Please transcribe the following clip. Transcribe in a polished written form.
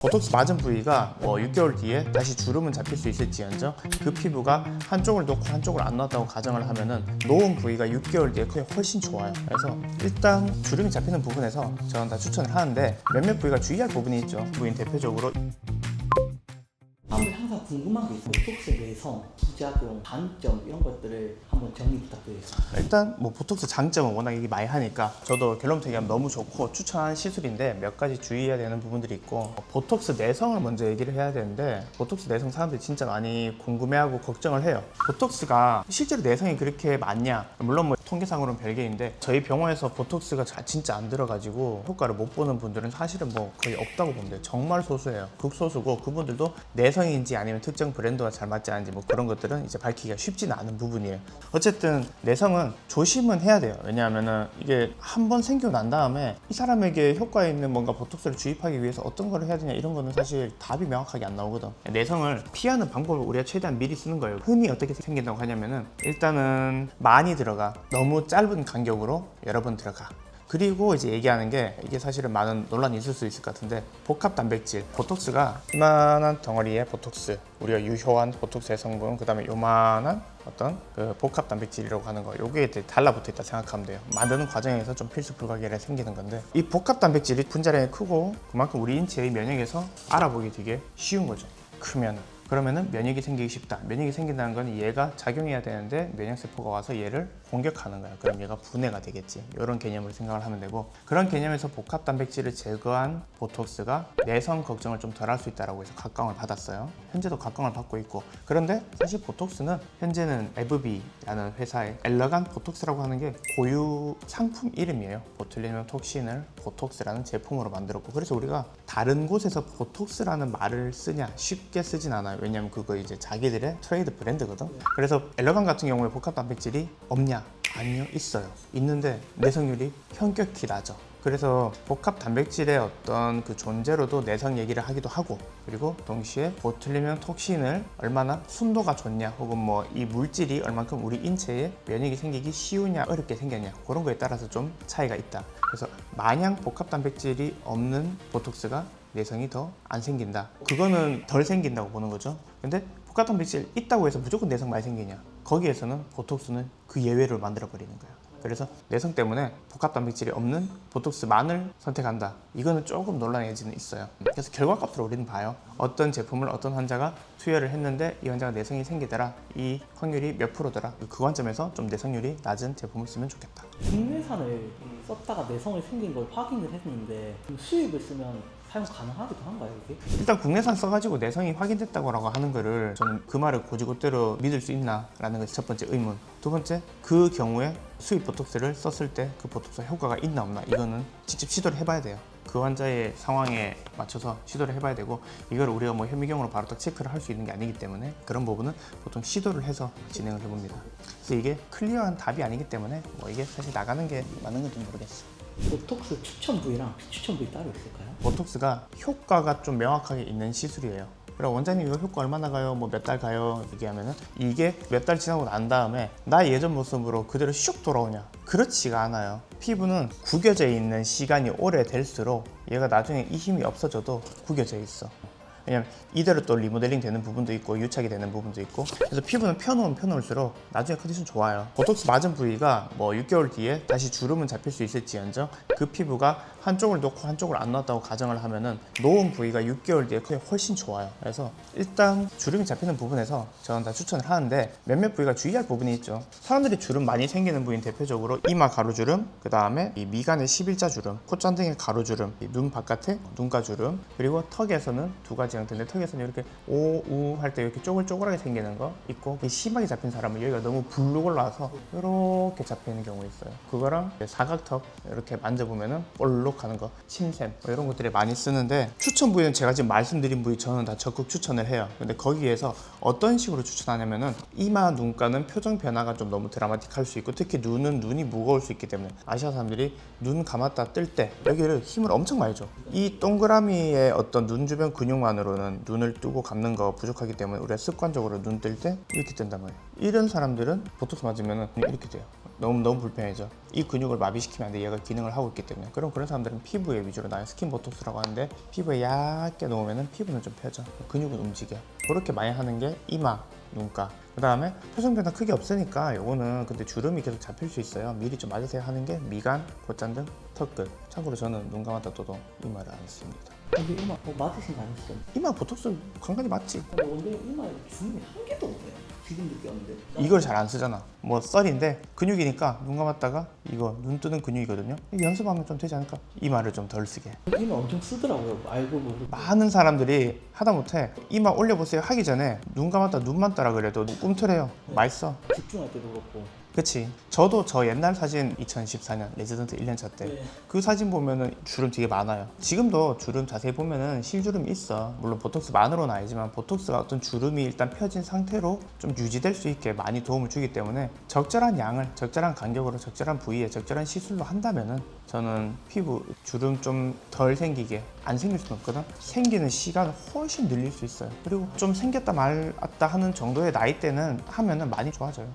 보톡스 맞은 부위가 6개월 뒤에 다시 주름은 잡힐 수 있을지언정 그 피부가 한쪽을 놓고 한쪽을 안 놓았다고 가정을 하면은 놓은 부위가 6개월 뒤에 그게 훨씬 좋아요. 그래서 일단 주름이 잡히는 부분에서 저는 다 추천을 하는데 몇몇 부위가 주의할 부분이 있죠. 부위는 대표적으로 사람들이 항상 궁금한 게 있어요. 보톡스 내성, 부작용, 단점 이런 것들을 한번 정리 부탁드리겠습니다. 일단 보톡스 장점은 워낙 얘기 많이 하니까 저도 결론부터 얘기하면 너무 좋고 추천하는 시술인데 몇 가지 주의해야 되는 부분들이 있고, 보톡스 내성을 먼저 얘기를 해야 되는데 보톡스 내성 사람들이 진짜 많이 궁금해하고 걱정을 해요. 보톡스가 실제로 내성이 그렇게 많냐? 물론 통계상으로는 별개인데 저희 병원에서 보톡스가 진짜 안 들어가지고 효과를 못 보는 분들은 사실은 거의 없다고 보면 돼요. 정말 소수예요. 극소수고 그분들도 내성인지 아니면 특정 브랜드와 잘 맞지 않은지 그런 것들은 이제 밝히기가 쉽지는 않은 부분이에요. 어쨌든 내성은 조심은 해야 돼요. 왜냐하면은 이게 한번 생기고 난 다음에 이 사람에게 효과 있는 뭔가 보톡스를 주입하기 위해서 어떤 걸 해야 되냐 이런 거는 사실 답이 명확하게 안 나오거든. 내성을 피하는 방법을 우리가 최대한 미리 쓰는 거예요. 흔히 어떻게 생긴다고 하냐면은 일단은 많이 들어가. 너무 짧은 간격으로 여러 번 들어가. 그리고 이제 얘기하는 게 이게 사실은 많은 논란이 있을 수 있을 것 같은데 복합 단백질, 보톡스가 이만한 덩어리의 보톡스, 우리가 유효한 보톡스의 성분, 그 다음에 요만한 어떤 그 복합 단백질이라고 하는 거, 요게 달라붙어 있다 생각하면 돼요. 만드는 과정에서 좀 필수 불가결하게 생기는 건데 이 복합 단백질이 분자량이 크고 그만큼 우리 인체의 면역에서 알아보기 되게 쉬운 거죠. 크면은. 그러면은 면역이 생기기 쉽다. 면역이 생긴다는 건 얘가 작용해야 되는데 면역세포가 와서 얘를 공격하는 거야. 그럼 얘가 분해가 되겠지. 이런 개념을 생각을 하면 되고, 그런 개념에서 복합 단백질을 제거한 보톡스가 내성 걱정을 좀 덜 할 수 있다고 해서 각광을 받았어요. 현재도 각광을 받고 있고, 그런데 사실 보톡스는 현재는 에브비라는 회사의 엘러간 보톡스라고 하는 게 고유 상품 이름이에요. 보툴리눔 톡신을 보톡스라는 제품으로 만들었고, 그래서 우리가 다른 곳에서 보톡스라는 말을 쓰냐 쉽게 쓰진 않아요. 왜냐면 그거 이제 자기들의 트레이드 브랜드거든. 그래서 엘러간 같은 경우에 복합 단백질이 없냐? 아니요, 있어요. 있는데 내성률이 현격히 낮아. 그래서 복합 단백질의 어떤 그 존재로도 내성 얘기를 하기도 하고, 그리고 동시에 보툴리눔 톡신을 얼마나 순도가 좋냐, 혹은 이 물질이 얼만큼 우리 인체에 면역이 생기기 쉬우냐 어렵게 생겼냐, 그런 거에 따라서 좀 차이가 있다. 그래서 마냥 복합 단백질이 없는 보톡스가 내성이 더 안 생긴다, 그거는 덜 생긴다고 보는 거죠. 근데 복합 단백질 있다고 해서 무조건 내성 많이 생기냐? 거기에서는 보톡스는 그 예외를 만들어 버리는 거예요. 그래서 내성 때문에 복합 단백질이 없는 보톡스만을 선택한다, 이거는 조금 논란의 여지는 있어요. 그래서 결과값으로 우리는 봐요. 어떤 제품을 어떤 환자가 투여를 했는데 이 환자가 내성이 생기더라, 이 확률이 몇 프로더라, 그 관점에서 좀 내성률이 낮은 제품을 쓰면 좋겠다. 국내산을 썼다가 내성이 생긴 걸 확인을 했는데 수입을 쓰면 사용 가능하기도 한가요, 이게? 일단 국내산 써가지고 내성이 확인됐다고 하는 거를 저는 그 말을 곧이곧대로 믿을 수 있나 라는 것이 첫 번째 의문. 두 번째, 그 경우에 수입 보톡스를 썼을 때 그 보톡스 효과가 있나 없나, 이거는 직접 시도를 해봐야 돼요. 그 환자의 상황에 맞춰서 시도를 해봐야 되고, 이걸 우리가 현미경으로 바로 딱 체크를 할 수 있는 게 아니기 때문에 그런 부분은 보통 시도를 해서 진행을 해봅니다. 그래서 이게 클리어한 답이 아니기 때문에 이게 사실 나가는 게 맞는 건지 모르겠어. 보톡스 추천 부위랑 비추천 부위 따로 있을까요? 보톡스가 효과가 좀 명확하게 있는 시술이에요. 그럼 원장님 이거 효과 얼마나 가요? 몇 달 가요? 얘기하면은 이게 몇 달 지나고 난 다음에 나의 예전 모습으로 그대로 슉 돌아오냐? 그렇지가 않아요. 피부는 구겨져 있는 시간이 오래될수록 얘가 나중에 이 힘이 없어져도 구겨져 있어. 왜냐면 이대로 또 리모델링 되는 부분도 있고 유착이 되는 부분도 있고, 그래서 피부는 펴놓으면 펴놓을수록 나중에 컨디션 좋아요. 보톡스 맞은 부위가 6개월 뒤에 다시 주름은 잡힐 수 있을지언정 그 피부가 한쪽을 놓고 한쪽을 안 놓았다고 가정을 하면은 놓은 부위가 6개월 뒤에 그게 훨씬 좋아요. 그래서 일단 주름이 잡히는 부분에서 저는 다 추천을 하는데 몇몇 부위가 주의할 부분이 있죠. 사람들이 주름 많이 생기는 부위는 대표적으로 이마 가루주름, 그 다음에 이 미간의 11자 주름, 콧잔등의 가루주름, 눈 바깥에 눈가 주름, 그리고 턱에서는 두 가지 형태인데 턱에서는 이렇게 오우 할 때 이렇게 쪼글쪼글하게 생기는 거 있고, 심하게 잡힌 사람은 여기가 너무 불룩 올라와서 이렇게 잡히는 경우 있어요. 그거랑 사각턱 이렇게 만져보면은 볼록 하는 거, 침샘 이런 것들이 많이 쓰는데, 추천 부위는 제가 지금 말씀드린 부위 저는 다 적극 추천을 해요. 근데 거기에서 어떤 식으로 추천하냐면은 이마 눈가는 표정 변화가 좀 너무 드라마틱할 수 있고, 특히 눈은 눈이 무거울 수 있기 때문에 아시아 사람들이 눈 감았다 뜰 때 여기를 힘을 엄청 많이 줘. 이 동그라미의 어떤 눈 주변 근육만으로는 눈을 뜨고 감는 거 부족하기 때문에 우리가 습관적으로 눈 뜰 때 이렇게 뜬단 말이에요. 이런 사람들은 보톡스 맞으면 이렇게 돼요. 너무 불편해져. 이 근육을 마비시키면 안 돼. 얘가 기능을 하고 있기 때문에. 그럼 그런 사람들은 피부에 위주로 나요. 스킨 보톡스라고 하는데 피부에 얇게 놓으면 피부는 좀 펴져. 근육은 움직여. 그렇게 많이 하는 게 이마, 눈가. 그 다음에 표정 변화 크게 없으니까 요거는 근데 주름이 계속 잡힐 수 있어요. 미리 좀 맞으세요 하는 게 미간, 곧잔등, 턱끝. 참고로 저는 눈 감았다 떠도 이마를 안 씁니다. 근데 이마 맞으신 거 아니시죠? 이마 보톡스 간간히 맞지? 근데 원래 이마에 주름이 한 개도 없네요. 지금 느꼈는데. 이걸 잘 안 쓰잖아. 뭐 썰인데 근육이니까 눈 감았다가 이거 눈 뜨는 근육이거든요. 이거 연습하면 좀 되지 않을까? 이마를 좀 덜 쓰게. 이마 엄청 쓰더라고요. 알고 모르고. 많은 사람들이 하다못해 이마 올려보세요 하기 전에 눈 감았다 눈만 따라 그래도 꿈틀해요. 맛있어. 집중할 때도 그렇고. 그치. 저도 저 옛날 사진 2014년 레지던트 1년차 때 그 사진 보면은 주름 되게 많아요. 지금도 주름 자세히 보면은 실주름이 있어. 물론 보톡스만으로는 아니지만 보톡스가 어떤 주름이 일단 펴진 상태로 좀 유지될 수 있게 많이 도움을 주기 때문에 적절한 양을 적절한 간격으로 적절한 부위에 적절한 시술로 한다면은 저는 피부 주름 좀 덜 생기게 안 생길 수는 없거든. 생기는 시간을 훨씬 늘릴 수 있어요. 그리고 좀 생겼다 말았다 하는 정도의 나이 때는 하면은 많이 좋아져요.